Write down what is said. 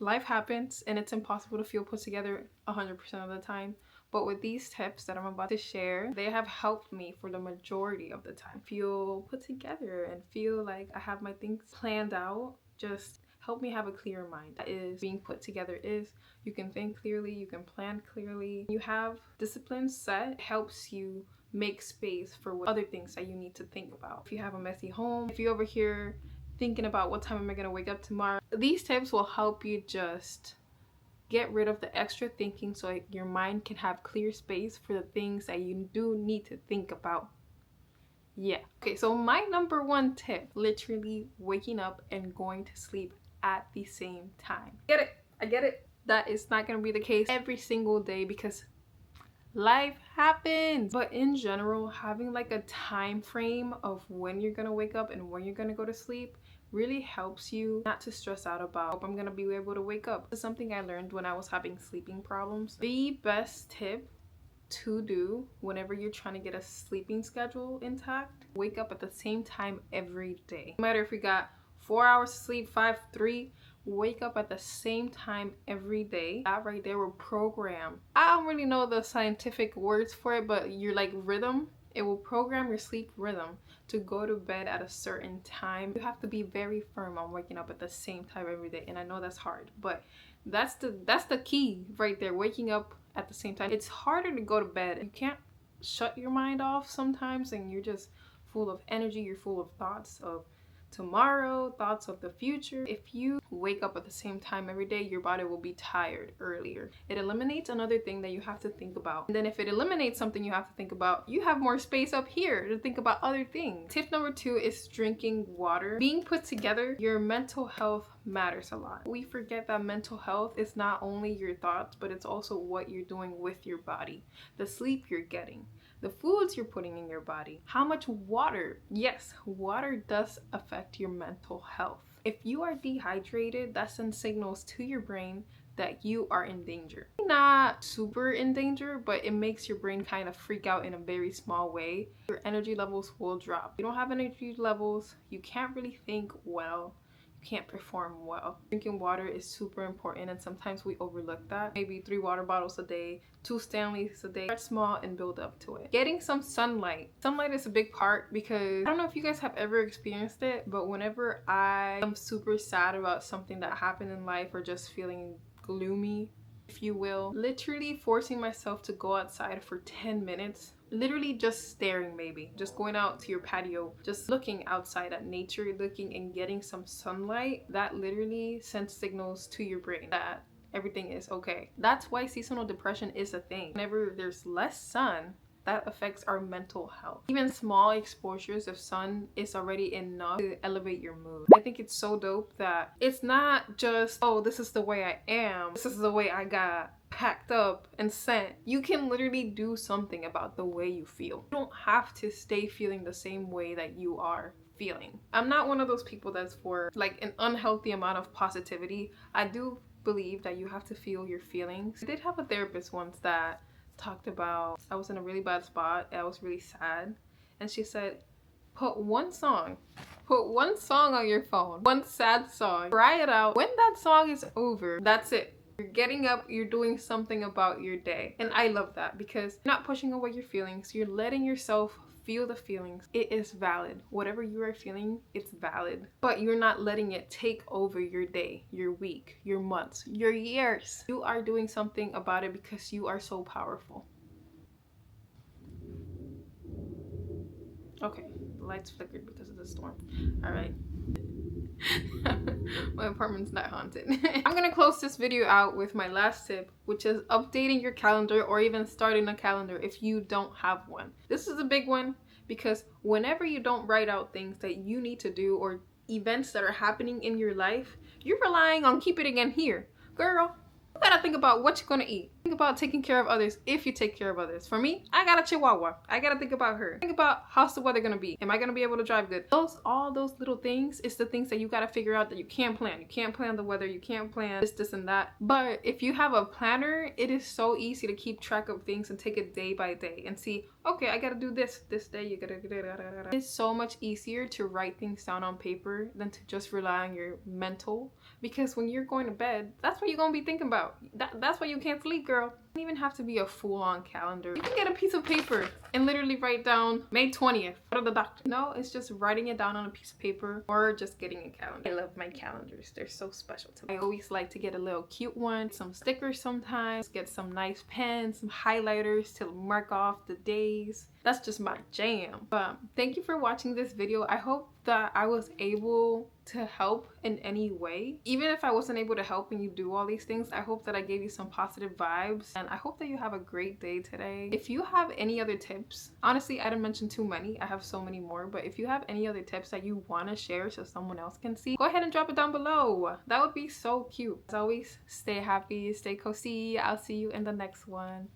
Life happens and it's impossible to feel put together 100% of the time. But with these tips that I'm about to share, they have helped me for the majority of the time feel put together and feel like I have my things planned out. Just help me have a clear mind. That is being put together is you can think clearly, you can plan clearly. You have discipline set, helps you make space for what other things that you need to think about. If you have a messy home, if you over here thinking about what time am I gonna wake up tomorrow, these tips will help you just get rid of the extra thinking so your mind can have clear space for the things that you do need to think about. Yeah. Okay, so my number one tip, literally waking up and going to sleep at the same time. Get it? I get it. That is not gonna be the case every single day because life happens. But in general, having like a time frame of when you're gonna wake up and when you're gonna go to sleep really helps you not to stress out about, hope I'm gonna be able to wake up. It's something I learned when I was having sleeping problems. The best tip to do whenever you're trying to get a sleeping schedule intact, wake up at the same time every day. No matter if we got 4 hours of sleep, 5, 3, wake up at the same time every day. That right there will program. I don't really know the scientific words for it, but you're like rhythm. It will program your sleep rhythm to go to bed at a certain time. You have to be very firm on waking up at the same time every day. And I know that's hard, but that's the key right there, waking up at the same time. It's harder to go to bed. You can't shut your mind off sometimes and you're just full of energy, you're full of thoughts of tomorrow, thoughts of the future. If you wake up at the same time every day, your body will be tired earlier. It eliminates another thing that you have to think about. And then if it eliminates something you have to think about, you have more space up here to think about other things. Tip number 2 is drinking water. Being put together, your mental health matters a lot. We forget that mental health is not only your thoughts, but it's also what you're doing with your body, the sleep you're getting, the foods you're putting in your body, how much water. Yes, water does affect your mental health. If you are dehydrated, that sends signals to your brain that you are in danger. Not super in danger, but it makes your brain kind of freak out in a very small way. Your energy levels will drop. You don't have energy levels, you can't really think well, you can't perform well. Drinking water is super important and sometimes we overlook that. Maybe 3 water bottles a day, 2 Stanleys a day. Start small and build up to it. Getting some sunlight. Sunlight is a big part because I don't know if you guys have ever experienced it, but whenever I am super sad about something that happened in life or just feeling gloomy, if you will, literally forcing myself to go outside for 10 minutes, literally just staring, maybe just going out to your patio, just looking outside at nature, looking and getting some sunlight, that literally sends signals to your brain that everything is okay. That's why seasonal depression is a thing. Whenever there's less sun, that affects our mental health. Even small exposures of sun is already enough to elevate your mood. I think it's so dope that it's not just, oh, this is the way I am, this is the way I got packed up and sent. You can literally do something about the way you feel. You don't have to stay feeling the same way that you are feeling. I'm not one of those people that's for like an unhealthy amount of positivity. I do believe that you have to feel your feelings. I did have a therapist once that talked about, I was in a really bad spot, I was really sad, and she said, put one song on your phone, one sad song, cry it out. When that song is over, that's it. You're getting up, you're doing something about your day. And I love that because you're not pushing away your feelings, you're letting yourself feel the feelings. It is valid. Whatever you are feeling, it's valid. But you're not letting it take over your day, your week, your months, your years. You are doing something about it because you are so powerful. Okay, the lights flickered because of the storm. All right. My apartment's not haunted. I'm gonna close this video out with my last tip, which is updating your calendar or even starting a calendar if you don't have one. This is a big one because whenever you don't write out things that you need to do or events that are happening in your life, you're relying on keeping it in here. Girl, you gotta think about what you're gonna eat. Think about taking care of others if you take care of others. For me, I got a chihuahua. I gotta think about her. Think about how's the weather gonna be. Am I gonna be able to drive good? All those little things is the things that you gotta figure out that you can't plan. You can't plan the weather. You can't plan this and that. But if you have a planner, it is so easy to keep track of things and take it day by day and see, okay, I gotta do this day. You gotta. It's so much easier to write things down on paper than to just rely on your mental because when you're going to bed, that's what you're gonna be thinking about. That's why you can't sleep, girl. It doesn't even have to be a full-on calendar. You can get a piece of paper and literally write down May 20th. Go to the doctor. No, it's just writing it down on a piece of paper or just getting a calendar. I love my calendars. They're so special to me. I always like to get a little cute one, some stickers sometimes, get some nice pens, some highlighters to mark off the days. That's just my jam. But thank you for watching this video. I hope that I was able to help in any way. Even if I wasn't able to help and you do all these things, I hope that I gave you some positive vibes, and I hope that you have a great day today. If you have any other tips, honestly, I didn't mention too many. I have so many more, but if you have any other tips that you want to share so someone else can see, go ahead and drop it down below. That would be so cute. As always, stay happy, stay cozy. I'll see you in the next one.